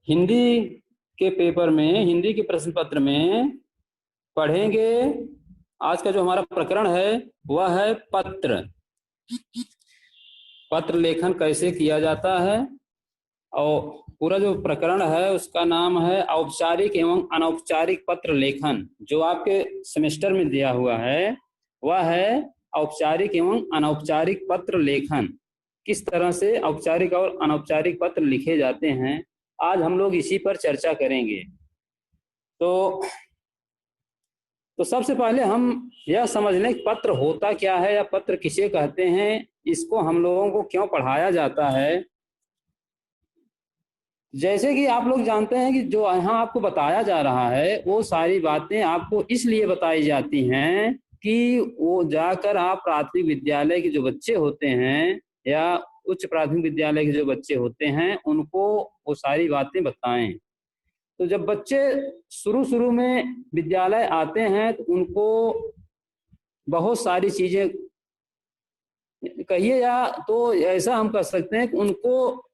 हिंदी के पेपर में, हिंदी के प्रश्न पत्र में पढ़ेंगे। आज का जो हमारा प्रकरण है वह है पत्र लेखन कैसे किया जाता है। और पूरा जो प्रकरण है उसका नाम है औपचारिक एवं अनौपचारिक पत्र लेखन। जो आपके सेमेस्टर में दिया हुआ है वह है औपचारिक एवं अनौपचारिक पत्र लेखन। किस तरह से औपचारिक और अनौपचारिक पत्र लिखे जाते हैं, आज हम लोग इसी पर चर्चा करेंगे। तो सबसे पहले हम यह समझ लें कि पत्र होता क्या है या पत्र किसे कहते हैं, इसको हम लोगों को क्यों पढ़ाया जाता है। जैसे कि आप लोग जानते हैं कि जो यहाँ आपको बताया जा रहा है वो सारी बातें आपको इसलिए बताई जाती हैं कि वो जाकर आप प्राथमिक विद्यालय के जो बच्चे होते हैं या उच्च प्राथमिक विद्यालय के जो बच्चे होते हैं उनको वो सारी बातें बताएं। तो जब बच्चे शुरू में विद्यालय आते हैं तो उनको बहुत सारी चीजें कहिए या तो ऐसा हम कह सकते हैं कि उनको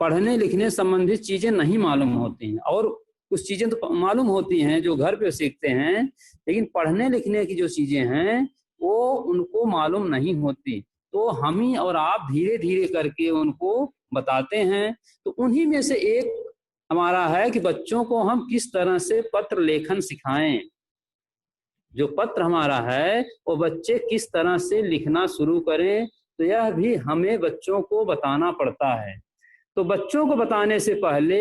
पढ़ने लिखने संबंधित चीजें नहीं मालूम होती हैं, और कुछ चीजें तो मालूम होती हैं जो घर पे सीखते हैं, लेकिन पढ़ने लिखने की जो चीजें हैं वो उनको मालूम नहीं होती। तो हम ही और आप धीरे धीरे करके उनको बताते हैं। तो उन्हीं में से एक हमारा है कि बच्चों को हम किस तरह से पत्र लेखन सिखाएं। जो पत्र हमारा है वो बच्चे किस तरह से लिखना शुरू करें, तो यह भी हमें बच्चों को बताना पड़ता है। तो बच्चों को बताने से पहले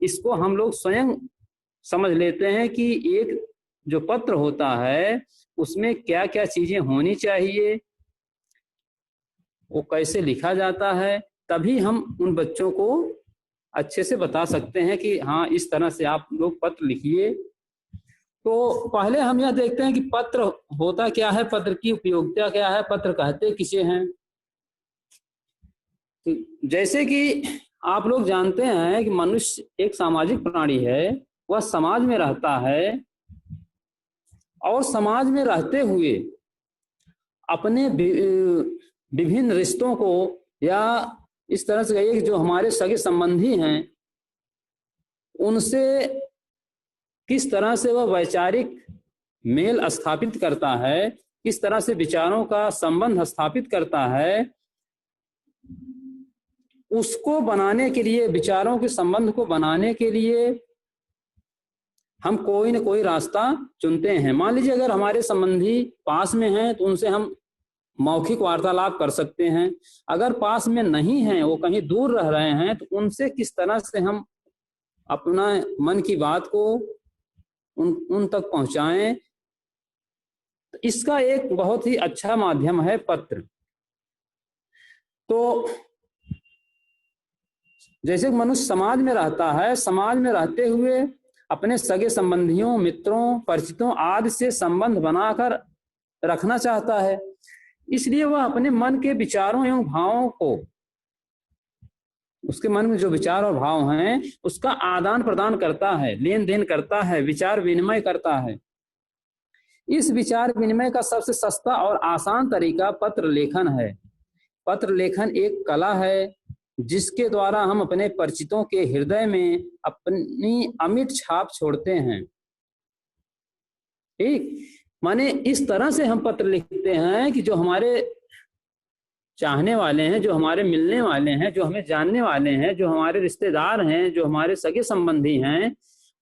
इसको हम लोग स्वयं समझ लेते हैं कि एक जो पत्र होता है उसमें क्या क्या चीजें होनी चाहिए, वो कैसे लिखा जाता है, तभी हम उन बच्चों को अच्छे से बता सकते हैं कि हाँ इस तरह से आप लोग पत्र लिखिए। तो पहले हम यह देखते हैं कि पत्र होता क्या है, पत्र की उपयोगिता क्या है, पत्र कहते किसे हैं। तो जैसे कि आप लोग जानते हैं कि मनुष्य एक सामाजिक प्राणी है, वह समाज में रहता है और समाज में रहते हुए अपने विभिन्न रिश्तों को या इस तरह से कहिए कि जो हमारे सगे संबंधी हैं उनसे किस तरह से वह वैचारिक मेल स्थापित करता है, किस तरह से विचारों का संबंध स्थापित करता है, उसको बनाने के लिए, विचारों के संबंध को बनाने के लिए हम कोई न कोई रास्ता चुनते हैं। मान लीजिए अगर हमारे संबंधी पास में हैं तो उनसे हम मौखिक वार्तालाप कर सकते हैं। अगर पास में नहीं हैं, वो कहीं दूर रह रहे हैं, तो उनसे किस तरह से हम अपना मन की बात को उन तक पहुंचाएं। तो इसका एक बहुत ही अच्छा माध्यम है पत्र। तो जैसे मनुष्य समाज में रहता है, समाज में रहते हुए अपने सगे संबंधियों, मित्रों, परिचितों आदि से संबंध बनाकर रखना चाहता है, इसलिए वह अपने मन के विचारों एवं भावों को, उसके मन में जो विचार और भाव हैं उसका आदान प्रदान करता है, लेन देन करता है, विचार विनिमय करता है। इस विचार विनिमय का सबसे सस्ता और आसान तरीका पत्र लेखन है। पत्र लेखन एक कला है जिसके द्वारा हम अपने परिचितों के हृदय में अपनी अमिट छाप छोड़ते हैं। ठीक, माने इस तरह से हम पत्र लिखते हैं कि जो हमारे चाहने वाले हैं, जो हमारे मिलने वाले हैं, जो हमें जानने वाले हैं, जो हमारे रिश्तेदार हैं, जो हमारे सगे संबंधी हैं,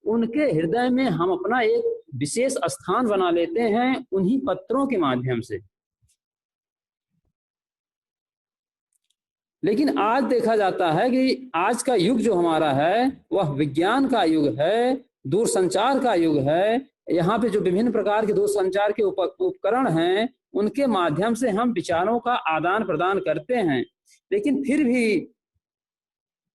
उनके हृदय में हम अपना एक विशेष स्थान बना लेते हैं उन्हीं पत्रों के माध्यम से। लेकिन आज देखा जाता है कि आज का युग जो हमारा है वह विज्ञान का युग है, दूरसंचार का युग है। यहाँ पे जो विभिन्न प्रकार के दूरसंचार के उपकरण हैं उनके माध्यम से हम विचारों का आदान प्रदान करते हैं, लेकिन फिर भी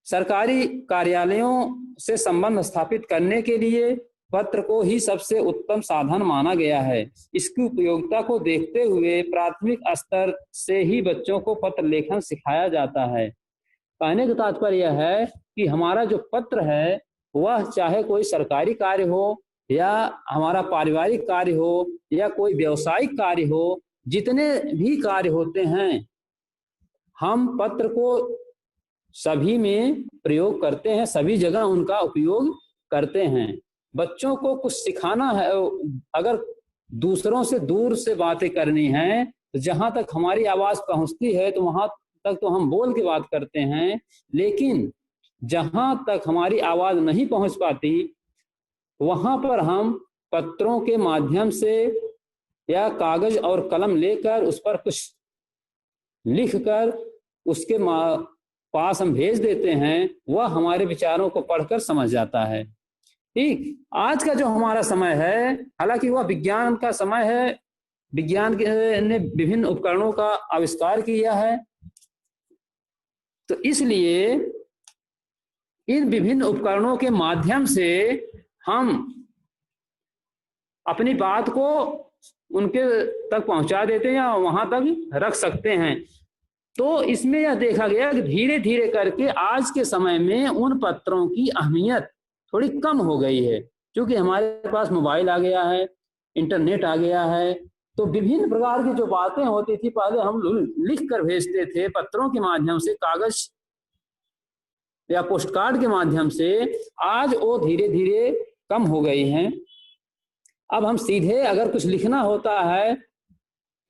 सरकारी कार्यालयों से संबंध स्थापित करने के लिए पत्र को ही सबसे उत्तम साधन माना गया है। इसकी उपयोगिता को देखते हुए प्राथमिक स्तर से ही बच्चों को पत्र लेखन सिखाया जाता है। कहने का तात्पर्य यह है कि हमारा जो पत्र है वह चाहे कोई सरकारी कार्य हो या हमारा पारिवारिक कार्य हो या कोई व्यवसायिक कार्य हो, जितने भी कार्य होते हैं हम पत्र को सभी में प्रयोग करते हैं, सभी जगह उनका उपयोग करते हैं। बच्चों को कुछ सिखाना है, अगर दूसरों से दूर से बातें करनी है तो जहां तक हमारी आवाज पहुंचती है तो वहां तक तो हम बोल के बात करते हैं, लेकिन जहां तक हमारी आवाज नहीं पहुंच पाती वहां पर हम पत्रों के माध्यम से या कागज और कलम लेकर उस पर कुछ लिख कर उसके पास हम भेज देते हैं, वह हमारे विचारों को पढ़कर समझ जाता है। ठीक, आज का जो हमारा समय है, हालांकि वह विज्ञान का समय है, विज्ञान ने विभिन्न उपकरणों का आविष्कार किया है, तो इसलिए इन विभिन्न उपकरणों के माध्यम से हम अपनी बात को उनके तक पहुंचा देते हैं या वहां तक रख सकते हैं। तो इसमें यह देखा गया कि धीरे धीरे करके आज के समय में उन पत्रों की अहमियत थोड़ी कम हो गई है, क्योंकि हमारे पास मोबाइल आ गया है, इंटरनेट आ गया है, तो विभिन्न प्रकार की जो बातें होती थी पहले हम लिख कर भेजते थे पत्रों के माध्यम से, कागज या पोस्ट कार्ड के माध्यम से, आज वो धीरे धीरे कम हो गई हैं। अब हम सीधे अगर कुछ लिखना होता है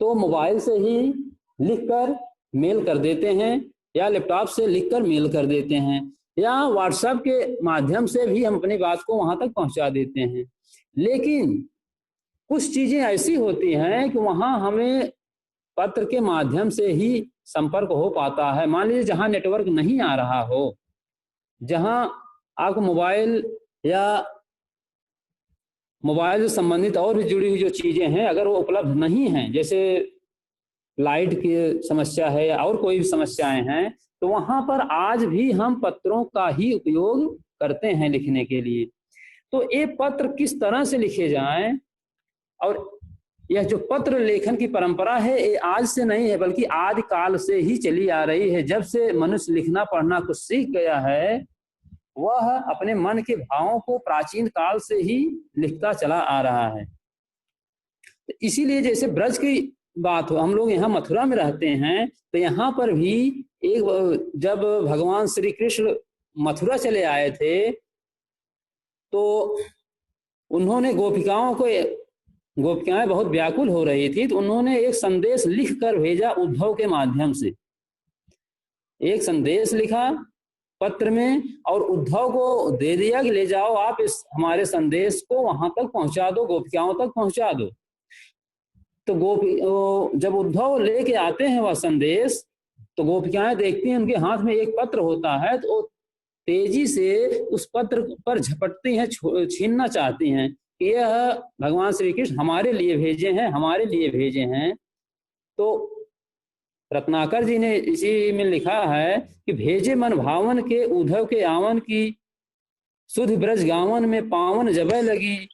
तो मोबाइल से ही लिखकर मेल कर देते हैं या लैपटॉप से लिखकर मेल कर देते हैं या व्हाट्सएप के माध्यम से भी हम अपनी बात को वहां तक पहुंचा देते हैं। लेकिन कुछ चीजें ऐसी होती हैं कि वहां हमें पत्र के माध्यम से ही संपर्क हो पाता है। मान लीजिए जहां नेटवर्क नहीं आ रहा हो, जहां आपको मोबाइल या मोबाइल से संबंधित और भी जुड़ी हुई जो चीजें हैं अगर वो उपलब्ध नहीं हैं, जैसे लाइट की समस्या है या और कोई भी समस्याएं हैं, तो वहां पर आज भी हम पत्रों का ही उपयोग करते हैं लिखने के लिए। तो ये पत्र किस तरह से लिखे जाएं, और यह जो पत्र लेखन की परंपरा है ये आज से नहीं है बल्कि आदि काल से ही चली आ रही है। जब से मनुष्य लिखना पढ़ना कुछ सीख गया है, वह अपने मन के भावों को प्राचीन काल से ही लिखता चला आ रहा है। तो इसीलिए जैसे ब्रज की बात हो, हम लोग यहाँ मथुरा में रहते हैं, तो यहाँ पर भी एक जब भगवान श्री कृष्ण मथुरा चले आए थे तो उन्होंने गोपिकाएं बहुत व्याकुल हो रही थी, तो उन्होंने एक संदेश लिख कर भेजा उद्धव के माध्यम से। एक संदेश लिखा पत्र में और उद्धव को दे दिया कि ले जाओ आप इस हमारे संदेश को वहां तक पहुंचा दो, गोपिकाओं तक पहुंचा दो। तो जब उद्धव लेके आते हैं वह संदेश, तो गोपिकाएं देखती हैं उनके हाथ में एक पत्र होता है, तो तेजी से उस पत्र पर झपटती हैं, छीनना चाहती हैं कि यह भगवान श्री कृष्ण हमारे लिए भेजे हैं, हमारे लिए भेजे हैं। तो रत्नाकर जी ने इसी में लिखा है कि भेजे मन भावन के उद्धव के आवन की, सुध ब्रज गावन में पावन जबे लगी,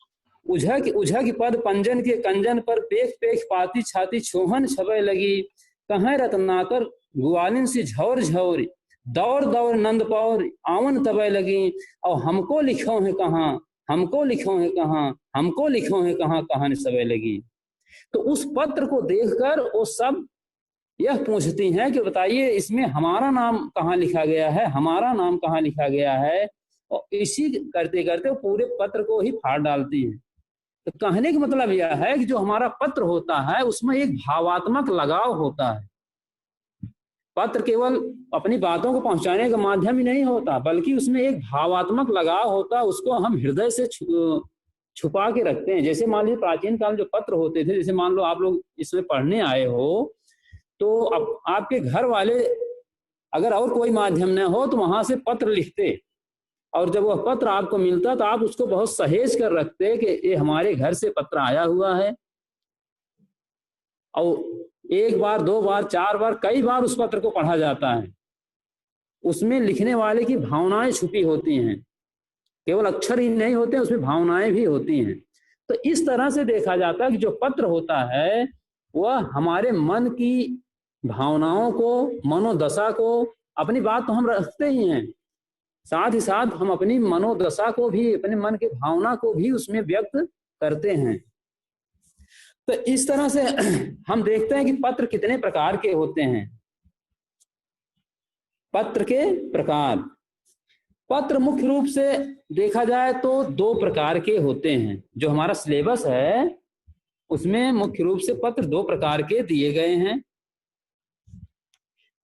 उझा की पद पंजन के कंजन पर पेख पेख पाती छाती छोहन छबे लगी, कहें रत्नाकर ग्वालिन सी झौर झौर, दौड़ दौड़ नंद पौर आवन तबे लगी, और हमको लिखो है कहाँ, हमको लिखो है कहाँ, हमको लिखो है कहाँ, कहानी सबे लगी। तो उस पत्र को देखकर वो सब यह पूछती हैं कि बताइए इसमें हमारा नाम कहाँ लिखा गया है, हमारा नाम कहाँ लिखा गया है, और इसी करते करते वो पूरे पत्र को ही फाड़ डालती हैं। तो कहने का मतलब यह है कि जो हमारा पत्र होता है उसमें एक भावात्मक लगाव होता है। पत्र केवल अपनी बातों को पहुंचाने का माध्यम ही नहीं होता, बल्कि उसमें एक भावात्मक लगाव होता है, उसको हम हृदय से छुपा के रखते हैं। जैसे मान लीजिए प्राचीन काल जो पत्र होते थे, जैसे मान लो आप लोग इसमें पढ़ने आए हो, तो अब आपके घर वाले अगर और कोई माध्यम न हो तो वहां से पत्र लिखते, और जब वह पत्र आपको मिलता तो आप उसको बहुत सहेज कर रखते कि ये हमारे घर से पत्र आया हुआ है। और एक बार, दो बार, चार बार, कई बार उस पत्र को पढ़ा जाता है। उसमें लिखने वाले की भावनाएं छुपी होती हैं, केवल अक्षर ही नहीं होते, उसमें भावनाएं भी होती हैं। तो इस तरह से देखा जाता है कि जो पत्र होता है वह हमारे मन की भावनाओं को, मनोदशा को, अपनी बात तो हम रखते ही हैं, साथ ही साथ हम अपनी मनोदशा को भी, अपने मन की भावना को भी उसमें व्यक्त करते हैं। तो इस तरह से हम देखते हैं कि पत्र कितने प्रकार के होते हैं। पत्र के प्रकार। पत्र मुख्य रूप से देखा जाए तो 2 प्रकार के होते हैं। जो हमारा सिलेबस है उसमें मुख्य रूप से पत्र 2 प्रकार के दिए गए हैं।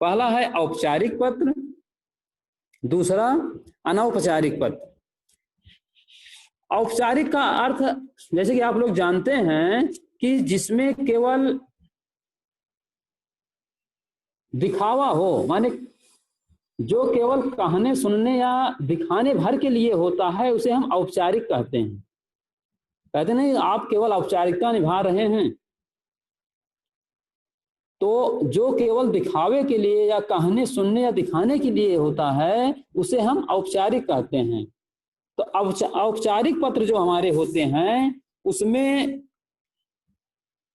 पहला है औपचारिक पत्र, दूसरा अनौपचारिक पत्र। औपचारिक का अर्थ जैसे कि आप लोग जानते हैं कि जिसमें केवल दिखावा हो, माने जो केवल कहने सुनने या दिखाने भर के लिए होता है उसे हम औपचारिक कहते हैं। कहते नहीं आप केवल औपचारिकता निभा रहे हैं, तो जो केवल दिखावे के लिए या कहने सुनने या दिखाने के लिए होता है उसे हम औपचारिक कहते हैं। तो औपचारिक पत्र जो हमारे होते हैं उसमें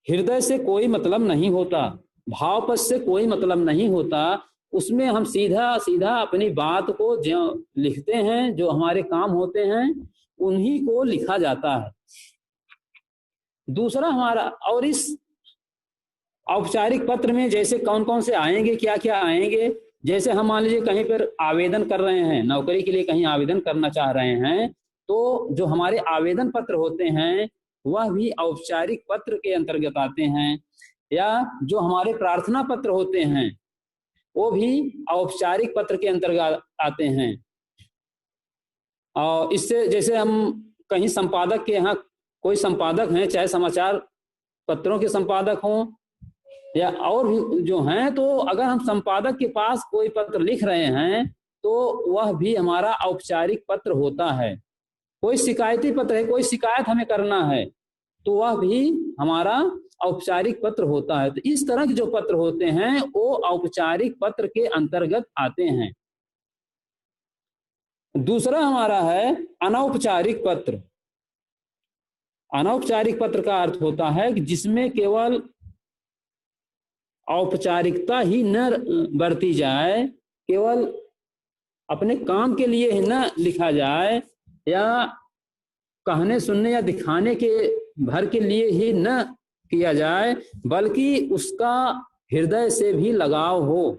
हृदय से कोई मतलब नहीं होता, भावपद से कोई मतलब नहीं होता। उसमें हम सीधा सीधा अपनी बात को जो लिखते हैं, जो हमारे काम होते हैं उन्हीं को लिखा जाता है। दूसरा हमारा, और इस औपचारिक पत्र में जैसे कौन कौन से आएंगे, क्या क्या आएंगे, जैसे हम मान लीजिए कहीं पर आवेदन कर रहे हैं, नौकरी के लिए कहीं आवेदन करना चाह रहे हैं, तो जो हमारे आवेदन पत्र होते हैं वह भी औपचारिक पत्र के अंतर्गत आते हैं। या जो हमारे प्रार्थना पत्र होते हैं वो भी औपचारिक पत्र के अंतर्गत आते हैं। और इससे जैसे हम कहीं संपादक के यहाँ कोई संपादक हैं, चाहे समाचार पत्रों के संपादक हों या और भी जो हैं, तो अगर हम संपादक के पास कोई पत्र लिख रहे हैं तो वह भी हमारा औपचारिक पत्र होता है। कोई शिकायती पत्र है, कोई शिकायत हमें करना है, तो वह भी हमारा औपचारिक पत्र होता है। तो इस तरह के जो पत्र होते हैं वो औपचारिक पत्र के अंतर्गत आते हैं। दूसरा हमारा है अनौपचारिक पत्र। अनौपचारिक पत्र का अर्थ होता है कि जिसमें केवल औपचारिकता ही न बरती जाए, केवल अपने काम के लिए ही न लिखा जाए या कहने सुनने या दिखाने के भर के लिए ही न किया जाए, बल्कि उसका हृदय से भी लगाव हो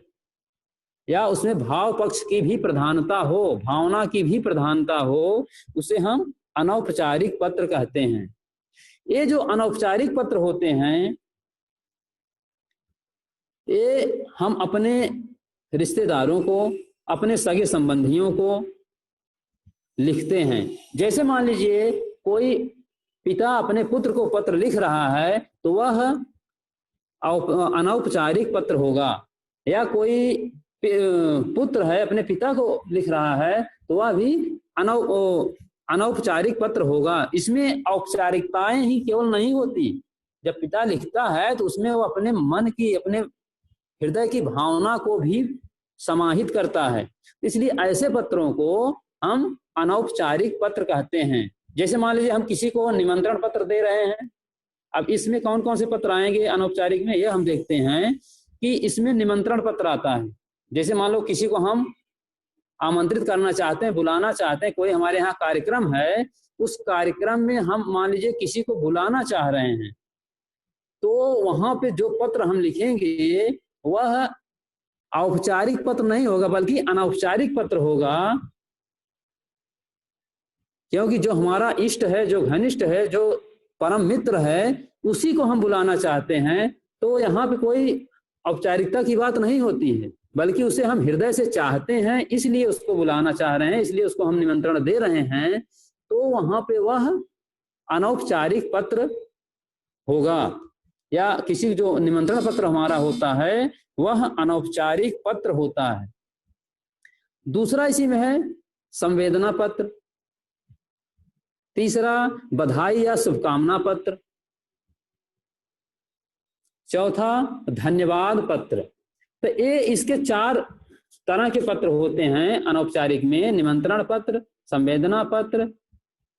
या उसमें भाव पक्ष की भी प्रधानता हो, भावना की भी प्रधानता हो, उसे हम अनौपचारिक पत्र कहते हैं। ये जो अनौपचारिक पत्र होते हैं ये हम अपने रिश्तेदारों को, अपने सगे संबंधियों को लिखते हैं। जैसे मान लीजिए कोई पिता अपने पुत्र को पत्र लिख रहा है तो वह अनौपचारिक पत्र होगा, या कोई पुत्र है अपने पिता को लिख रहा है तो वह भी अनौपचारिक पत्र होगा। इसमें औपचारिकताएं ही केवल नहीं होती, जब पिता लिखता है तो उसमें वो अपने मन की, अपने हृदय की भावना को भी समाहित करता है। इसलिए ऐसे पत्रों को हम अनौपचारिक पत्र कहते हैं। जैसे मान लीजिए हम किसी को निमंत्रण पत्र दे रहे हैं, अब इसमें कौन कौन से पत्र आएंगे अनौपचारिक में, यह हम देखते हैं कि इसमें निमंत्रण पत्र आता है। जैसे मान लो किसी को हम आमंत्रित करना चाहते हैं, बुलाना चाहते हैं, कोई हमारे यहाँ कार्यक्रम है, उस कार्यक्रम में हम मान लीजिए किसी को बुलाना चाह रहे हैं, तो वहां पे जो पत्र हम लिखेंगे वह औपचारिक पत्र नहीं होगा बल्कि अनौपचारिक पत्र होगा। क्योंकि जो हमारा इष्ट है, जो घनिष्ठ है, जो परम मित्र है, उसी को हम बुलाना चाहते हैं, तो यहाँ पे कोई औपचारिकता की बात नहीं होती है, बल्कि उसे हम हृदय से चाहते हैं, इसलिए उसको बुलाना चाह रहे हैं, इसलिए उसको हम निमंत्रण दे रहे हैं, तो वहां पे वह अनौपचारिक पत्र होगा। या किसी जो निमंत्रण पत्र हमारा होता है वह अनौपचारिक पत्र होता है। दूसरा इसी में है संवेदना पत्र, तीसरा बधाई या शुभकामना पत्र, चौथा धन्यवाद पत्र। तो ये इसके 4 तरह के पत्र होते हैं अनौपचारिक में, निमंत्रण पत्र, संवेदना पत्र,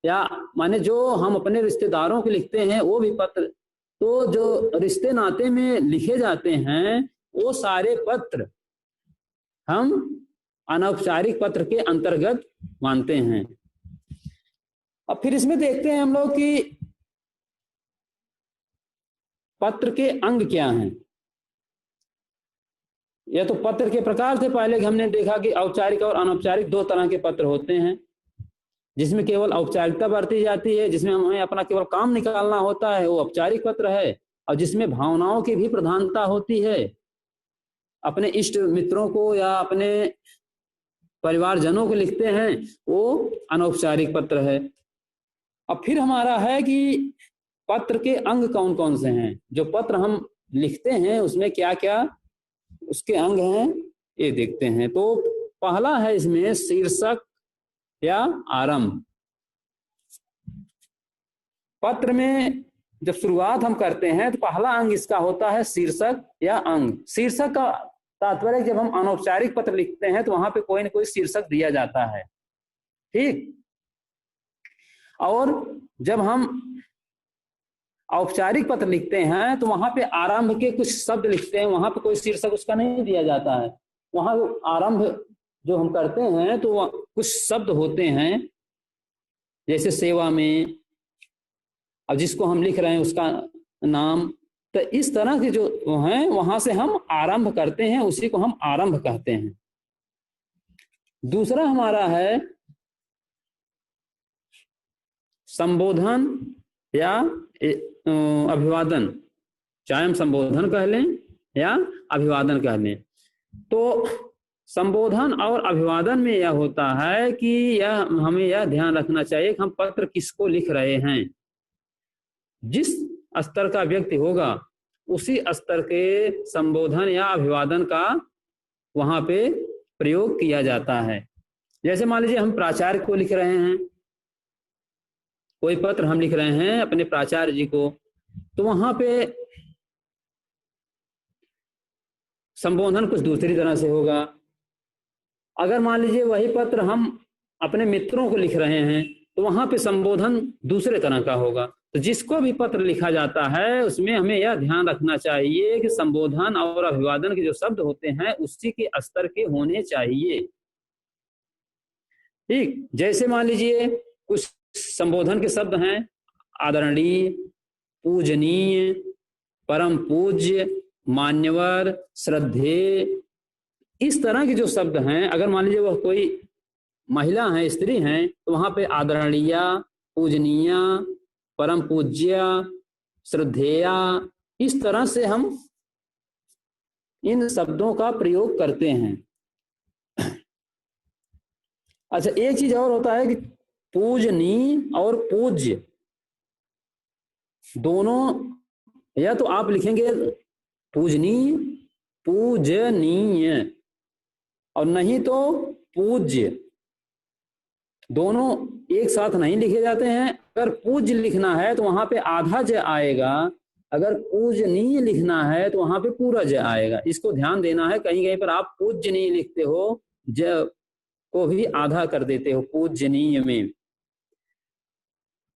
या माने जो हम अपने रिश्तेदारों को लिखते हैं वो भी पत्र। तो जो रिश्ते नाते में लिखे जाते हैं वो सारे पत्र हम अनौपचारिक पत्र के अंतर्गत मानते हैं। अब फिर इसमें देखते हैं हम लोग कि पत्र के अंग क्या हैं। यह तो पत्र के प्रकार थे पहले कि हमने देखा कि औपचारिक और अनौपचारिक दो तरह के पत्र होते हैं, जिसमें केवल औपचारिकता बरती जाती है, जिसमें हमें अपना केवल काम निकालना होता है, वो औपचारिक पत्र है। और जिसमें भावनाओं की भी प्रधानता होती है, अपने इष्ट मित्रों को या अपने परिवारजनों को लिखते हैं, वो अनौपचारिक पत्र है। अब फिर हमारा है कि पत्र के अंग कौन कौन से हैं, जो पत्र हम लिखते हैं उसमें क्या क्या उसके अंग हैं, ये देखते हैं। तो पहला है इसमें शीर्षक या आरंभ। पत्र में जब शुरुआत हम करते हैं तो पहला अंग इसका होता है शीर्षक या अंग। शीर्षक का तात्पर्य जब हम अनौपचारिक पत्र लिखते हैं तो वहां पे कोई ना कोई शीर्षक दिया जाता है, ठीक। और जब हम औपचारिक पत्र लिखते हैं तो वहां पे आरंभ के कुछ शब्द लिखते हैं, वहां पे कोई शीर्षक उसका नहीं दिया जाता है। वहां आरंभ जो हम करते हैं तो कुछ शब्द होते हैं, जैसे सेवा में, अब जिसको हम लिख रहे हैं उसका नाम। तो इस तरह के जो हैं वहां से हम आरंभ करते हैं, उसी को हम आरंभ कहते हैं। दूसरा हमारा है संबोधन या अभिवादन, चाहे हम संबोधन कह लें या अभिवादन कह लें। तो संबोधन और अभिवादन में यह होता है कि यह हमें यह ध्यान रखना चाहिए कि हम पत्र किसको लिख रहे हैं। जिस स्तर का व्यक्ति होगा उसी स्तर के संबोधन या अभिवादन का वहां पे प्रयोग किया जाता है। जैसे मान लीजिए हम प्राचार्य को लिख रहे हैं, कोई पत्र हम लिख रहे हैं अपने प्राचार्य जी को, तो वहां पे संबोधन कुछ दूसरी तरह से होगा। अगर मान लीजिए वही पत्र हम अपने मित्रों को लिख रहे हैं तो वहां पे संबोधन दूसरे तरह का होगा। तो जिसको भी पत्र लिखा जाता है उसमें हमें यह ध्यान रखना चाहिए कि संबोधन और अभिवादन के जो शब्द होते हैं उसी के स्तर के होने चाहिए, ठीक। जैसे मान लीजिए कुछ संबोधन के शब्द हैं आदरणीय, पूजनीय, परम पूज्य, मान्यवर, श्रद्धेय, इस तरह के जो शब्द हैं। अगर मान लीजिए वह कोई महिला है, स्त्री हैं, तो वहां पे आदरणीय, पूजनीय, परम पूज्य, श्रद्धेया, इस तरह से हम इन शब्दों का प्रयोग करते हैं। अच्छा, एक चीज और होता है कि पूजनीय और पूज्य दोनों, या तो आप लिखेंगे पूजनीय, पूजनीय, और नहीं तो पूज्य, दोनों एक साथ नहीं लिखे जाते हैं। अगर पूज्य लिखना है तो वहां पे आधा ज आएगा, अगर पूजनीय लिखना है तो वहां पे पूरा ज आएगा। इसको ध्यान देना है, कहीं कहीं पर आप पूजनीय लिखते हो, ज को भी आधा कर देते हो पूजनीय में।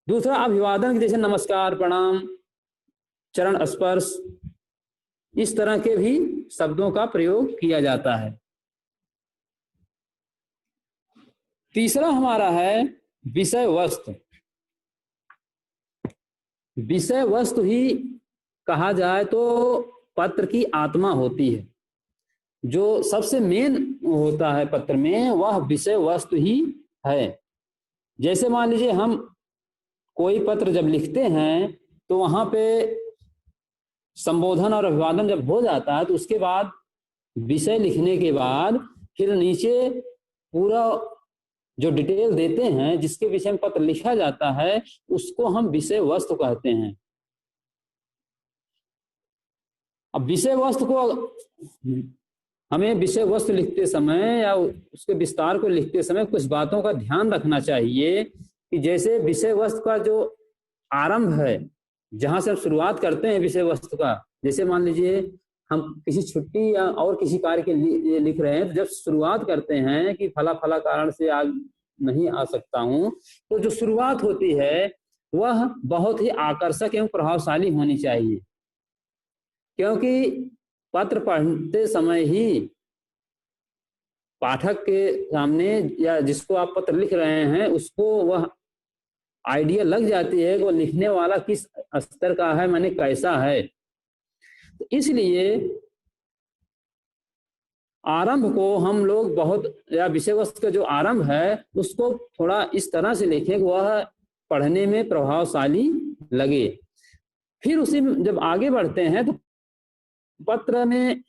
दूसरा अभिवादन, जैसे नमस्कार, प्रणाम, चरण स्पर्श, इस तरह के भी शब्दों का प्रयोग किया जाता है। तीसरा हमारा है विषय वस्तु। विषय वस्तु ही कहा जाए तो पत्र की आत्मा होती है। जो सबसे मेन होता है पत्र में वह विषय वस्तु ही है। जैसे मान लीजिए हम कोई पत्र जब लिखते हैं तो वहां पे संबोधन और अभिवादन जब हो जाता है तो उसके बाद विषय लिखने के बाद फिर नीचे पूरा जो डिटेल देते हैं जिसके विषय में पत्र लिखा जाता है उसको हम विषय वस्तु कहते हैं। अब विषय वस्तु को हमें विषय वस्तु लिखते समय या उसके विस्तार को लिखते समय कुछ बातों का ध्यान रखना चाहिए कि जैसे विषय वस्तु का जो आरंभ है, जहां से हम शुरुआत करते हैं विषय वस्तु का, जैसे मान लीजिए हम किसी छुट्टी या और किसी कार्य के लिए लिख रहे हैं तो जब शुरुआत करते हैं कि फला फला कारण से आज नहीं आ सकता हूं, तो जो शुरुआत होती है वह बहुत ही आकर्षक एवं प्रभावशाली होनी चाहिए। क्योंकि पत्र पढ़ते समय ही पाठक के सामने या जिसको आप पत्र लिख रहे हैं उसको वह आइडिया लग जाती है कि वो लिखने वाला किस स्तर का है, माने कैसा है। तो इसलिए आरंभ को हम लोग बहुत, या विषय वस्तु का जो आरंभ है उसको थोड़ा इस तरह से लिखें कि वह पढ़ने में प्रभावशाली लगे। फिर उसी में जब आगे बढ़ते हैं तो पत्र में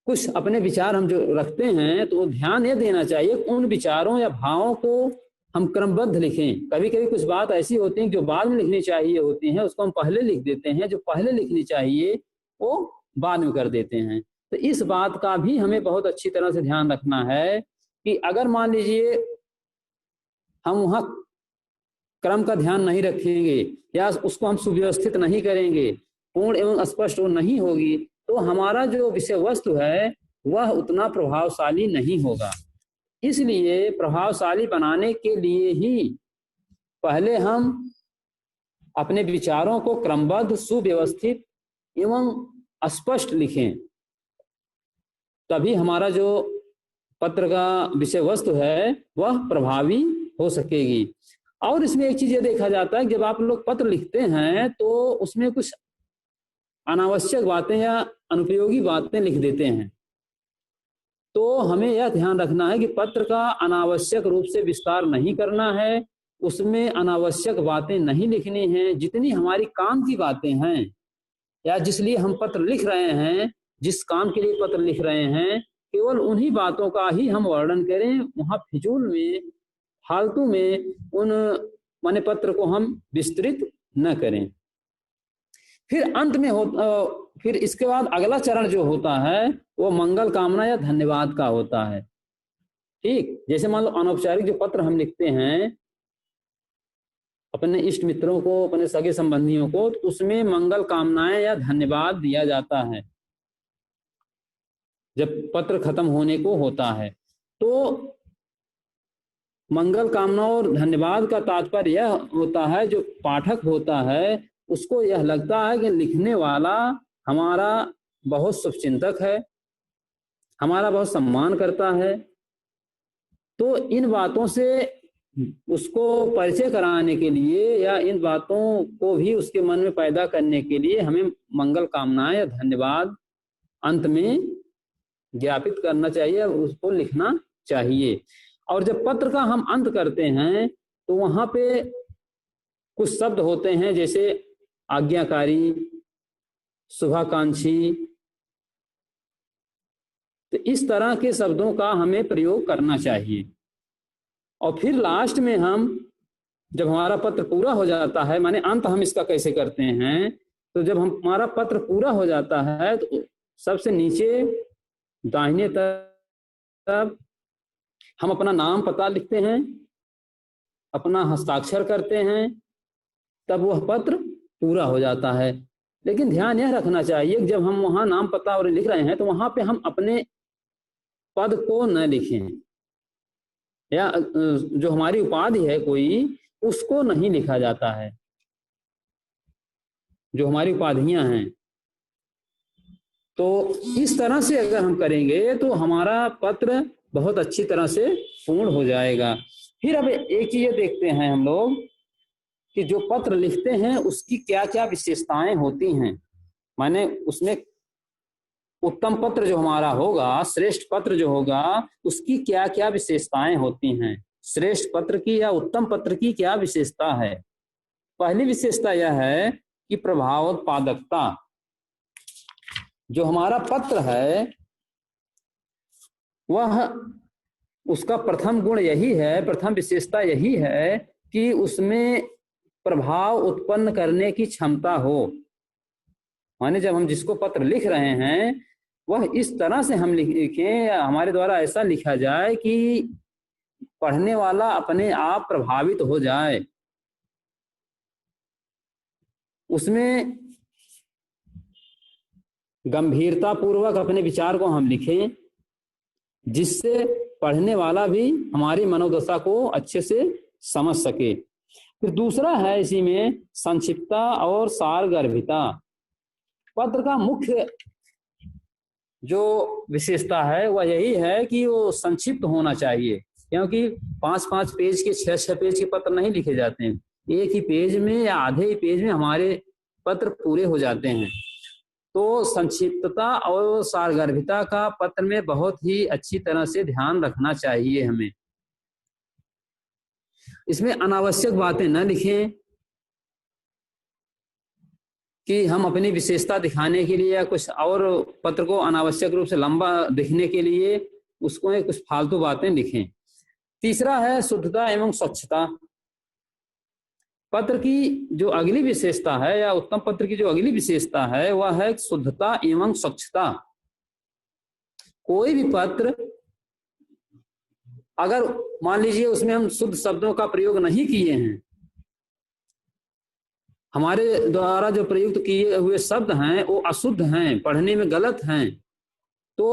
कुछ अपने विचार हम जो रखते हैं तो ध्यान ये देना चाहिए उन विचारों या भावों को हम क्रमबद्ध लिखें। कभी कभी कुछ बात ऐसी होती है जो बाद में लिखनी चाहिए होती है, उसको हम पहले लिख देते हैं, जो पहले लिखनी चाहिए वो बाद में कर देते हैं। तो इस बात का भी हमें बहुत अच्छी तरह से ध्यान रखना है कि अगर मान लीजिए हम वहाँ क्रम का ध्यान नहीं रखेंगे या उसको हम सुव्यवस्थित नहीं करेंगे, पूर्ण एवं स्पष्ट वो नहीं होगी, तो हमारा जो विषय वस्तु है वह उतना प्रभावशाली नहीं होगा। इसलिए प्रभावशाली बनाने के लिए ही पहले हम अपने विचारों को क्रमबद्ध, सुव्यवस्थित एवं स्पष्ट लिखें, तभी हमारा जो पत्र का विषय वस्तु है वह प्रभावी हो सकेगी। और इसमें एक चीज ये देखा जाता है, जब आप लोग पत्र लिखते हैं तो उसमें कुछ अनावश्यक बातें या अनुपयोगी बातें लिख देते हैं। तो हमें यह ध्यान रखना है कि पत्र का अनावश्यक रूप से विस्तार नहीं करना है, उसमें अनावश्यक बातें नहीं लिखनी हैं। जितनी हमारी काम की बातें हैं या जिस लिए हम पत्र लिख रहे हैं, जिस काम के लिए पत्र लिख रहे हैं, केवल उन्हीं बातों का ही हम वर्णन करें। वहां फिजूल में, फालतू में उन माने पत्र को हम विस्तृत न करें। फिर अंत में फिर इसके बाद अगला चरण जो होता है वो मंगल कामना या धन्यवाद का होता है। ठीक, जैसे मान लो अनौपचारिक जो पत्र हम लिखते हैं अपने इष्ट मित्रों को, अपने सगे संबंधियों को, तो उसमें मंगल कामनाएं या धन्यवाद दिया जाता है जब पत्र खत्म होने को होता है। तो मंगल कामना और धन्यवाद का तात्पर्य यह होता है, जो पाठक होता है उसको यह लगता है कि लिखने वाला हमारा बहुत शुभचिंतक है, हमारा बहुत सम्मान करता है। तो इन बातों से उसको परिचय कराने के लिए या इन बातों को भी उसके मन में पैदा करने के लिए हमें मंगल कामनाएं या धन्यवाद अंत में ज्ञापित करना चाहिए, उसको लिखना चाहिए। और जब पत्र का हम अंत करते हैं तो वहां पे कुछ शब्द होते हैं जैसे आज्ञाकारी, शुभाकांक्षी, तो इस तरह के शब्दों का हमें प्रयोग करना चाहिए। और फिर लास्ट में हम जब हमारा पत्र पूरा हो जाता है, माने अंत हम इसका कैसे करते हैं, तो जब हमारा पत्र पूरा हो जाता है तो सबसे नीचे दाहिने तरफ हम अपना नाम पता लिखते हैं, अपना हस्ताक्षर करते हैं, तब वह पत्र पूरा हो जाता है। लेकिन ध्यान यह रखना चाहिए कि जब हम वहां नाम पता और लिख रहे हैं तो वहां पे हम अपने पद को न लिखें, या जो हमारी उपाधि है कोई, उसको नहीं लिखा जाता है। जो हमारी उपाधियां हैं, तो इस तरह से अगर हम करेंगे तो हमारा पत्र बहुत अच्छी तरह से पूर्ण हो जाएगा। फिर अब एक चीज देखते हैं हम लोग कि जो पत्र लिखते हैं उसकी क्या क्या विशेषताएं होती हैं। माने उसमें उत्तम पत्र जो हमारा होगा, श्रेष्ठ पत्र जो होगा, उसकी क्या क्या विशेषताएं होती हैं। श्रेष्ठ पत्र की या उत्तम पत्र की क्या विशेषता है? पहली विशेषता यह है कि प्रभावोत्पादकता। जो हमारा पत्र है वह, उसका प्रथम गुण यही है, प्रथम विशेषता यही है कि उसमें प्रभाव उत्पन्न करने की क्षमता हो। माने जब हम जिसको पत्र लिख रहे हैं वह इस तरह से हम लिखें, हमारे द्वारा ऐसा लिखा जाए कि पढ़ने वाला अपने आप प्रभावित हो जाए। उसमें गंभीरता पूर्वक अपने विचार को हम लिखें, जिससे पढ़ने वाला भी हमारी मनोदशा को अच्छे से समझ सके। फिर दूसरा है इसी में संक्षिप्तता और सारगर्भिता। पत्र का मुख्य जो विशेषता है वह यही है कि वो संक्षिप्त होना चाहिए, क्योंकि 5-5 पेज के 6-6 पेज के पत्र नहीं लिखे जाते हैं। एक ही पेज में या आधे ही पेज में हमारे पत्र पूरे हो जाते हैं। तो संक्षिप्तता और सारगर्भिता का पत्र में बहुत ही अच्छी तरह से ध्यान रखना चाहिए हमें। इसमें अनावश्यक बातें न लिखें कि हम अपनी विशेषता दिखाने के लिए या कुछ और पत्र को अनावश्यक रूप से लंबा दिखने के लिए उसको कुछ फालतू बातें लिखें। तीसरा है शुद्धता एवं स्वच्छता। पत्र की जो अगली विशेषता है या उत्तम पत्र की जो अगली विशेषता है वह है शुद्धता एवं स्वच्छता। कोई भी पत्र अगर मान लीजिए उसमें हम शुद्ध शब्दों का प्रयोग नहीं किए हैं, हमारे द्वारा जो प्रयुक्त किए हुए शब्द हैं वो अशुद्ध हैं, पढ़ने में गलत हैं, तो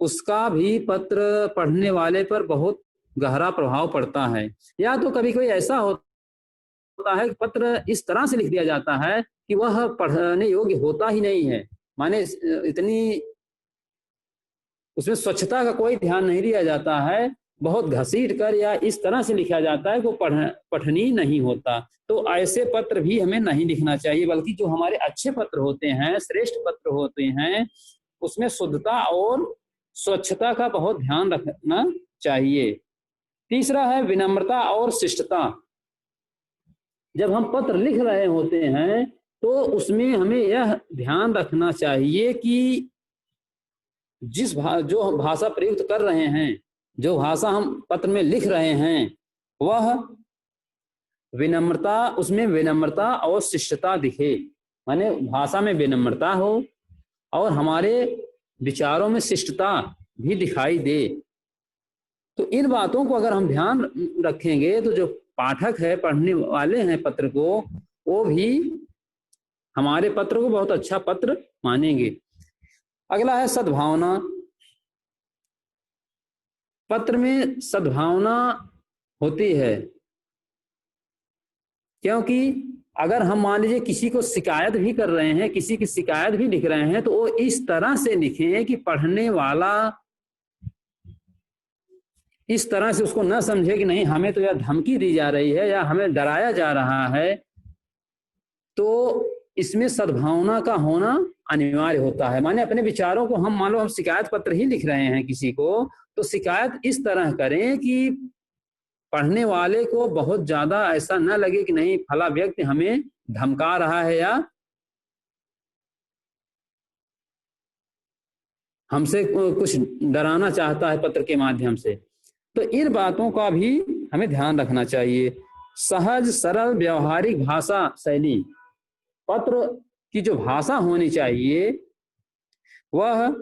उसका भी पत्र पढ़ने वाले पर बहुत गहरा प्रभाव पड़ता है। या तो कभी कोई ऐसा होता है कि पत्र इस तरह से लिख दिया जाता है कि वह पढ़ने योग्य होता ही नहीं है, माने इतनी उसमें स्वच्छता का कोई ध्यान नहीं दिया जाता है, बहुत घसीट कर या इस तरह से लिखा जाता है कि वो पठनीय नहीं होता। तो ऐसे पत्र भी हमें नहीं लिखना चाहिए, बल्कि जो हमारे अच्छे पत्र होते हैं, श्रेष्ठ पत्र होते हैं, उसमें शुद्धता और स्वच्छता का बहुत ध्यान रखना चाहिए। तीसरा है विनम्रता और शिष्टता। जब हम पत्र लिख रहे होते हैं तो उसमें हमें यह ध्यान रखना चाहिए कि जो हम भाषा प्रयुक्त कर रहे हैं, जो भाषा हम पत्र में लिख रहे हैं, वह विनम्रता, उसमें विनम्रता और शिष्टता दिखे, माने भाषा में विनम्रता हो और हमारे विचारों में शिष्टता भी दिखाई दे। तो इन बातों को अगर हम ध्यान रखेंगे तो जो पाठक है, पढ़ने वाले हैं पत्र को, वो भी हमारे पत्र को बहुत अच्छा पत्र मानेंगे। अगला है सद्भावना। पत्र में सद्भावना होती है, क्योंकि अगर हम मान लीजिए किसी को शिकायत भी कर रहे हैं, किसी की शिकायत भी लिख रहे हैं, तो वो इस तरह से लिखें कि पढ़ने वाला इस तरह से उसको न समझे कि नहीं हमें तो यह धमकी दी जा रही है या हमें डराया जा रहा है। तो इसमें सद्भावना का होना अनिवार्य होता है। माने अपने विचारों को हम मान लो हम शिकायत पत्र ही लिख रहे हैं किसी को, तो शिकायत इस तरह करें कि पढ़ने वाले को बहुत ज्यादा ऐसा न लगे कि नहीं फला व्यक्ति हमें धमका रहा है या हमसे कुछ डराना चाहता है पत्र के माध्यम से। तो इन बातों का भी हमें ध्यान रखना चाहिए। सहज सरल व्यवहारिक भाषा शैली। पत्र की जो भाषा होनी चाहिए वह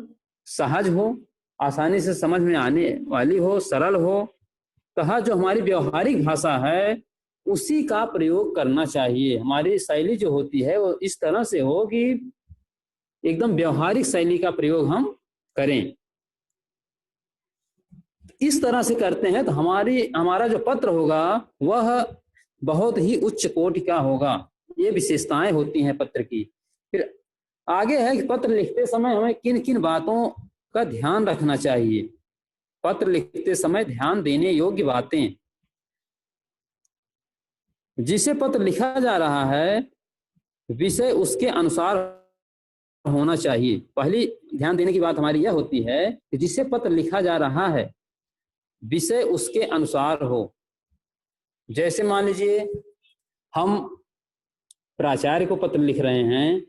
सहज हो, आसानी से समझ में आने वाली हो, सरल हो, तथा जो हमारी व्यवहारिक भाषा है उसी का प्रयोग करना चाहिए। हमारी शैली जो होती है वो इस तरह से हो कि एकदम व्यवहारिक शैली का प्रयोग हम करें। इस तरह से करते हैं तो हमारा जो पत्र होगा वह बहुत ही उच्च कोटि का होगा। ये विशेषताएं होती हैं पत्र की। फिर आगे है कि पत्र लिखते समय हमें किन किन बातों का ध्यान रखना चाहिए। पत्र लिखते समय ध्यान देने योग्य बातें। जिसे पत्र लिखा जा रहा है विषय उसके अनुसार होना चाहिए। पहली ध्यान देने की बात हमारी यह होती है कि जिसे पत्र लिखा जा रहा है विषय उसके अनुसार हो। जैसे मान लीजिए हम प्राचार्य को पत्र लिख रहे हैं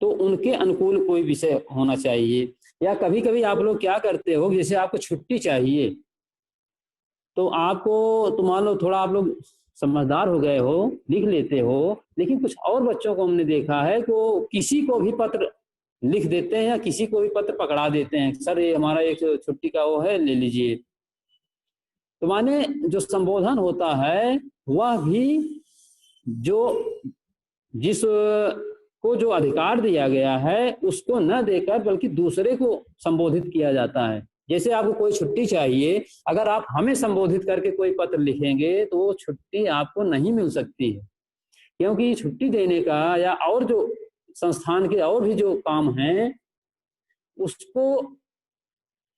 तो उनके अनुकूल कोई विषय होना चाहिए। या कभी कभी आप लोग क्या करते हो, जैसे आपको छुट्टी चाहिए तो आपको, तो मान लो थोड़ा आप लोग समझदार हो गए हो, लिख लेते हो, लेकिन कुछ और बच्चों को हमने देखा है कि वो किसी को भी पत्र लिख देते हैं या किसी को भी पत्र पकड़ा देते हैं, सर ये हमारा एक छुट्टी का वो है, ले लीजिए। तो माने जो संबोधन होता है वह भी जिस को जो अधिकार दिया गया है उसको न देकर बल्कि दूसरे को संबोधित किया जाता है। जैसे आपको कोई छुट्टी चाहिए, अगर आप हमें संबोधित करके कोई पत्र लिखेंगे तो वो छुट्टी आपको नहीं मिल सकती है, क्योंकि छुट्टी देने का या और जो संस्थान के और भी जो काम हैं उसको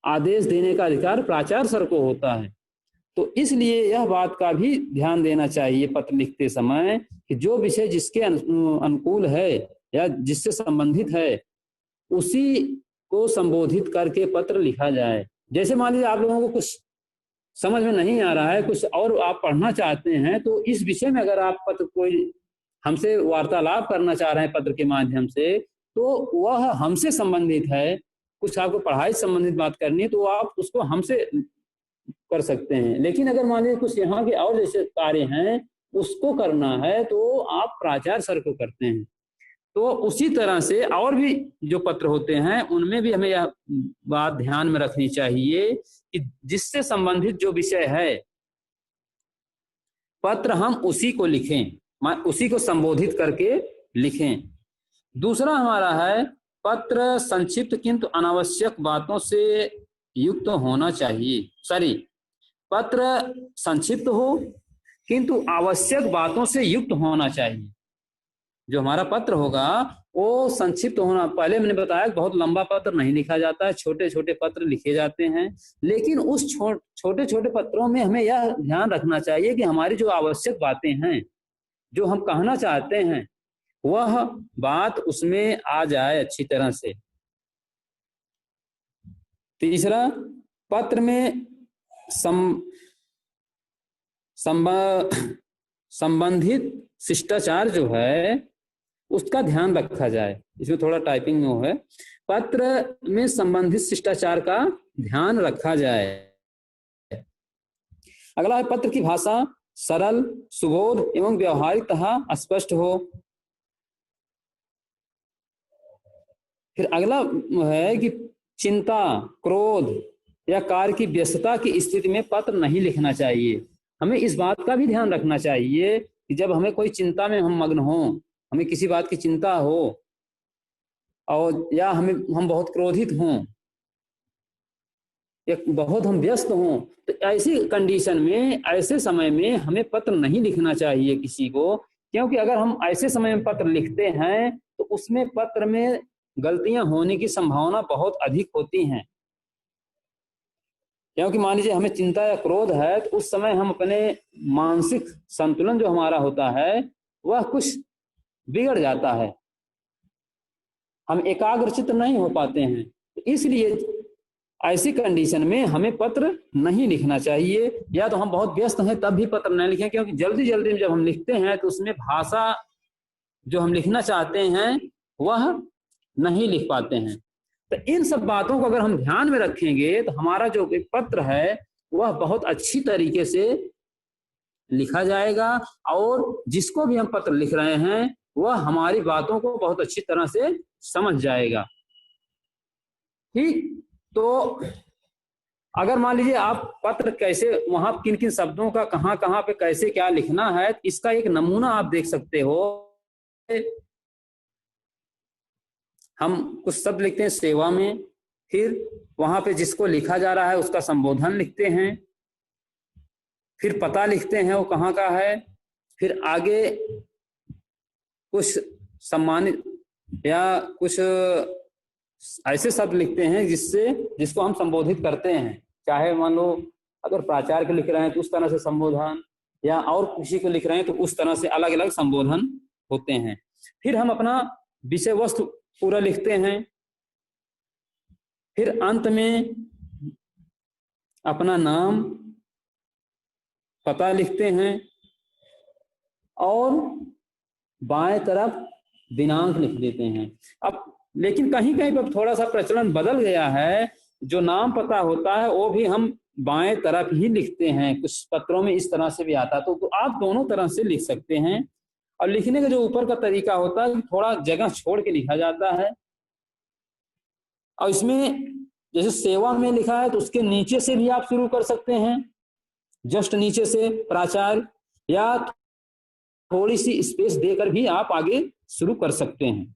आदेश देने का अधिकार प्राचार्य सर को होता है। तो इसलिए यह बात का भी ध्यान देना चाहिए पत्र लिखते समय कि जो विषय जिसके अनुकूल है या जिससे संबंधित है उसी को संबोधित करके पत्र लिखा जाए। जैसे मान लीजिए आप लोगों को कुछ समझ में नहीं आ रहा है, कुछ और आप पढ़ना चाहते हैं, तो इस विषय में अगर आप पत्र कोई हमसे वार्तालाप करना चाह रहे हैं पत्र के माध्यम से, तो वह हमसे संबंधित है, कुछ आपको पढ़ाई से संबंधित बात करनी है तो आप उसको हमसे कर सकते हैं। लेकिन अगर मान लीजिए कुछ यहाँ के और जैसे कार्य हैं उसको करना है तो आप प्राचार्य सर को करते हैं। तो उसी तरह से और भी जो पत्र होते हैं उनमें भी हमें यह बात ध्यान में रखनी चाहिए कि जिससे संबंधित जो विषय है पत्र हम उसी को लिखें, उसी को संबोधित करके लिखें। दूसरा हमारा है पत्र संक्षिप्त किंतु अनावश्यक बातों से युक्त होना चाहिए। पत्र संक्षिप्त हो किंतु आवश्यक बातों से युक्त होना चाहिए। जो हमारा पत्र होगा वो संक्षिप्त होना, पहले मैंने बताया बहुत लंबा पत्र नहीं लिखा जाता है, छोटे छोटे पत्र लिखे जाते हैं। लेकिन उस छोटे छोटे पत्रों में हमें यह ध्यान रखना चाहिए कि हमारी जो आवश्यक बातें हैं, जो हम कहना चाहते हैं, वह बात उसमें आ जाए अच्छी तरह से। तीसरा, पत्र में संबंधित शिष्टाचार जो है उसका ध्यान रखा जाए। इसमें थोड़ा टाइपिंग में वो है, पत्र में संबंधित शिष्टाचार का ध्यान रखा जाए। अगला है पत्र की भाषा सरल, सुबोध एवं व्यवहारिक तथा स्पष्ट हो। फिर अगला है कि चिंता, क्रोध या कार्य की व्यस्तता की स्थिति में पत्र नहीं लिखना चाहिए। हमें इस बात का भी ध्यान रखना चाहिए कि जब हमें कोई चिंता में हम मग्न हों, हमें किसी बात की चिंता हो और या हम बहुत क्रोधित हों या बहुत हम व्यस्त हों, तो ऐसी कंडीशन में, ऐसे समय में हमें पत्र नहीं लिखना चाहिए किसी को। क्योंकि अगर हम ऐसे समय में पत्र लिखते हैं तो उसमें पत्र में गलतियां होने की संभावना बहुत अधिक होती हैं। क्योंकि मान लीजिए हमें चिंता या क्रोध है तो उस समय हम अपने मानसिक संतुलन जो हमारा होता है वह कुछ बिगड़ जाता है, हम एकाग्रचित्त नहीं हो पाते हैं। तो इसलिए ऐसी कंडीशन में हमें पत्र नहीं लिखना चाहिए। या तो हम बहुत व्यस्त हैं तब भी पत्र नहीं लिखें, क्योंकि जल्दी जल्दी में जब हम लिखते हैं तो उसमें भाषा जो हम लिखना चाहते हैं वह नहीं लिख पाते हैं। तो इन सब बातों को अगर हम ध्यान में रखेंगे तो हमारा जो पत्र है वह बहुत अच्छी तरीके से लिखा जाएगा और जिसको भी हम पत्र लिख रहे हैं वह हमारी बातों को बहुत अच्छी तरह से समझ जाएगा। ठीक, तो अगर मान लीजिए आप पत्र कैसे, वहां किन किन शब्दों का कहाँ कहाँ पे कैसे क्या लिखना है, इसका एक नमूना आप देख सकते हो। हम कुछ शब्द लिखते हैं सेवा में, फिर वहां पे जिसको लिखा जा रहा है उसका संबोधन लिखते हैं, फिर पता लिखते हैं वो कहाँ का है, फिर आगे कुछ सम्मानित या कुछ ऐसे शब्द लिखते हैं जिसको हम संबोधित करते हैं। चाहे मान लो अगर प्राचार्य को लिख रहे हैं तो उस तरह से संबोधन, या और किसी को लिख रहे हैं तो उस तरह से अलग अलग संबोधन होते हैं। फिर हम अपना विषय वस्तु पूरा लिखते हैं, फिर अंत में अपना नाम पता लिखते हैं और बाएं तरफ दिनांक लिख देते हैं। अब लेकिन कहीं कहीं पर थोड़ा सा प्रचलन बदल गया है, जो नाम पता होता है वो भी हम बाएं तरफ ही लिखते हैं, कुछ पत्रों में इस तरह से भी आता है। तो आप दोनों तरह से लिख सकते हैं। और लिखने का जो ऊपर का तरीका होता है थोड़ा जगह छोड़ के लिखा जाता है। और इसमें जैसे सेवा में लिखा है तो उसके नीचे से भी आप शुरू कर सकते हैं, जस्ट नीचे से प्राचार्य, या थोड़ी सी स्पेस देकर भी आप आगे शुरू कर सकते हैं।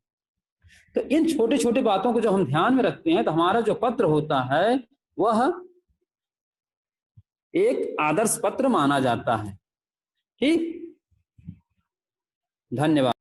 तो इन छोटे छोटे बातों को जो हम ध्यान में रखते हैं तो हमारा जो पत्र होता है वह एक आदर्श पत्र माना जाता है। ठीक, धन्यवाद।